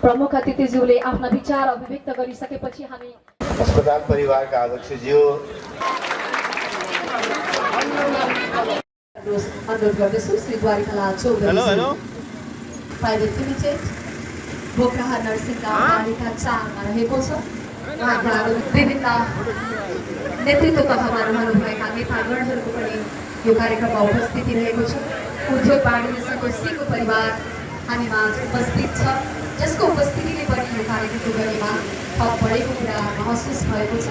प्रमुख अतिथिज्यूले आफ्ना विचार अभिव्यक्त गरिसकेपछि हामी अस्पताल परिवारका अध्यक्षज्यू अनुरोध गर्दछु श्री द्वारिकालाल चौधरी प्राइभेट लिमिटेड बोक्राहा नर्सिङ गाउँपालिका 4 मा रहेको छ। उहाँका विभिन्न नेतृत्व तहमा रहनुभएका नेतागणहरूको पनि यो कार्यक्रममा उपस्थिति रहेको छ। उद्योग वाणिज्य संघको सिंह परिवार हामीमा उपस्थित छ, जसको उपस्थितिले पनि यो कार्यक्रमको गतिमा थप बढेको कुरा महसुस भएको छ।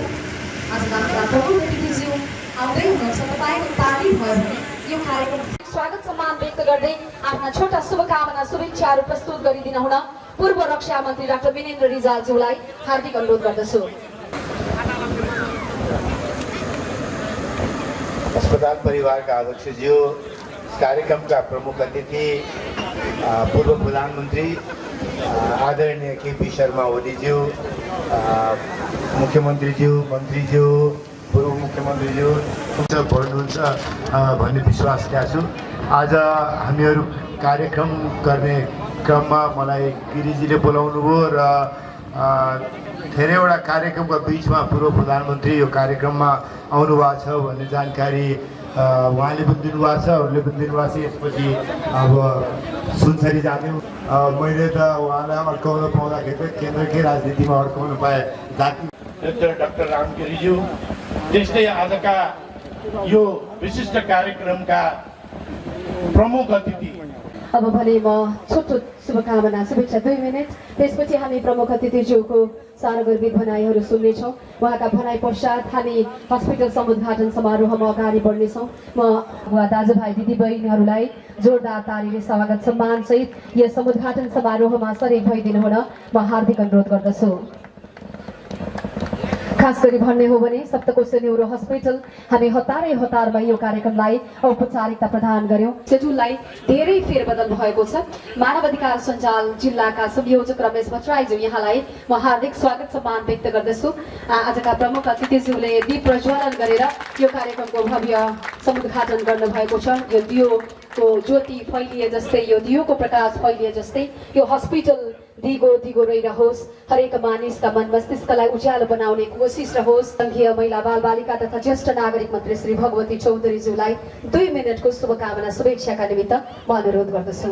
आजका हाम्रा प्रमुख अतिथिज्यू आउँदै हुनुहुन्छ, तपाईँको ताली भयो भने यो कार्यक्रम स्वागत सम्मान व्यक्त गर्दै आफ्ना छोटा शुभकामना शुभेच्छाहरू प्रस्तुत गरिदिन हुन पूर्व रक्षा मन्त्री डाक्टर विनेन्द्र रिजालज्यूलाई हार्दिक अनुरोध गर्दछु। अस्पताल परिवारका अध्यक्षज्यू, कार्यक्रमका प्रमुख अतिथि पूर्व प्रधानमन्त्री आदरणीय केपी शर्मा ओलीज्यू, मुख्यमन्त्रीज्यू, मन्त्रीज्यू, पूर्व मुख्यमन्त्रीज्यू भन्नुहुन्छ भन्ने विश्वास छु। आज हामीहरू कार्यक्रम गर्ने क्रममा मलाई गिरिजीले बोलाउनु भयो र धेरैवटा कार्यक्रमका बिचमा पूर्व प्रधानमन्त्री यो कार्यक्रममा आउनु भएको छ भन्ने जानकारी उहाँले पनि दिनुभएको छ, अरूले पनि दिनुभएको छ। यसपछि अब सुनसरी जान्यौँ। मैले त उहाँलाई अड्काउन पाउँदाखेरि त केन्द्रकै राजनीतिमा अड्काउन पाएँ। डाक्टर रामगिरीज्यू, त्यस्तै आजका यो विशिष्ट कार्यक्रमका प्रमुख अतिथि। अब भने म छोटो शुभकामना शुभेच्छा 2 मिनट, त्यसपछि हामी प्रमुख अतिथिज्यूको सारगर्भित भनाइहरू सुन्नेछौँ। उहाँका भनाइ पश्चात हामी हस्पिटल समुद्घाटन समारोहमा अगाडि बढ्नेछौँ। म दाजुभाइ दिदीबहिनीहरूलाई जोरदार तालीले स्वागत सम्मानसहित यस समुद्घाटन समारोहमा सरेक भइदिनु हुन म हार्दिक अनुरोध गर्दछु। खास गरी भन्ने हो भने सप्तकोशी न्युरो हस्पिटल हामी हतारमा यो कार्यक्रमलाई औपचारिकता प्रदान गर्यौं। शेड्युललाई धेरै फेरबदल भएको छ। मानव अधिकार सञ्जाल जिल्लाका संयोजक रमेश भट्टराईज्यू, यहाँलाई म हार्दिक स्वागत सम्मान व्यक्त गर्दछु। आजका प्रमुख अतिथिज्यूले दीप प्रज्वलन गरेर यो कार्यक्रमको भव्य समुद्घाटन गर्नुभएको छ। यो दियोको ज्योति फैलिए जस्तै, यो दियोको प्रकाश फैलिए जस्तै यो हस्पिटल दिगो रहिरहोस्, हरेक मानिसका मन मस्तिष्कलाई उज्यालो बनाउने कोसिस रहोस्। संघीय महिला बाल बालिका तथा ज्येष्ठ नागरिक मन्त्री श्री भगवती चौधरीज्यूलाई 2 मिनटको शुभकामना शुभेच्छाका निमित्त म अनुरोध गर्दछु।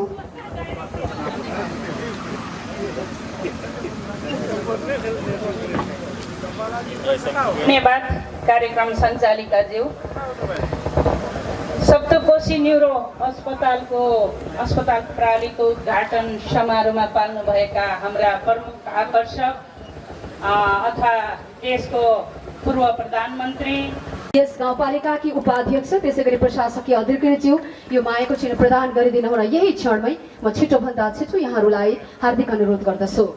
धन्यवाद कार्यक्रम सञ्चालिकाज्यू। सप्तकोशी न्युरो अस्पताल प्रणालीको उद्घाटन समारोहमा पाल्नुभएका हाम्रा प्रमुख आकर्षक अथवा देशको पूर्व प्रधानमन्त्री, यस गाउँपालिकाकी उपाध्यक्ष, त्यसैगरी प्रशासकीय अधिकृतज्यू, यो मायाको चिन्ह प्रदान गरिदिनु हुन यही क्षणमै म छिटोभन्दा छिटो यहाँहरूलाई हार्दिक अनुरोध गर्दछु।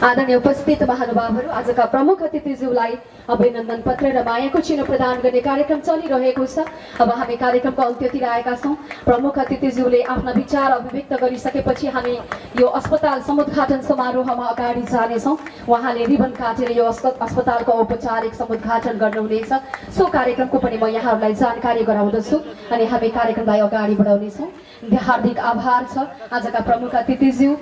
आदरणीय उपस्थित महानुभावहरू, आजका प्रमुख अतिथिज्यूलाई अभिनन्दन पत्र र मायाको चिन्ह प्रदान गर्ने कार्यक्रम चलिरहेको छ। अब हामी कार्यक्रमको अन्त्यतिर आएका छौँ। प्रमुख अतिथिज्यूले आफ्ना विचार अभिव्यक्त गरिसकेपछि हामी यो अस्पताल समुद्घाटन समारोहमा अगाडि जानेछौँ। उहाँले रिबन काटेर यो अस्पतालको औपचारिक समुद्घाटन गर्नुहुनेछ। सो कार्यक्रमको पनि म यहाँहरूलाई जानकारी गराउँदछु अनि हामी कार्यक्रमलाई अगाडि बढाउनेछौँ। हार्दिक आभार छ आजका प्रमुख अतिथिज्यू।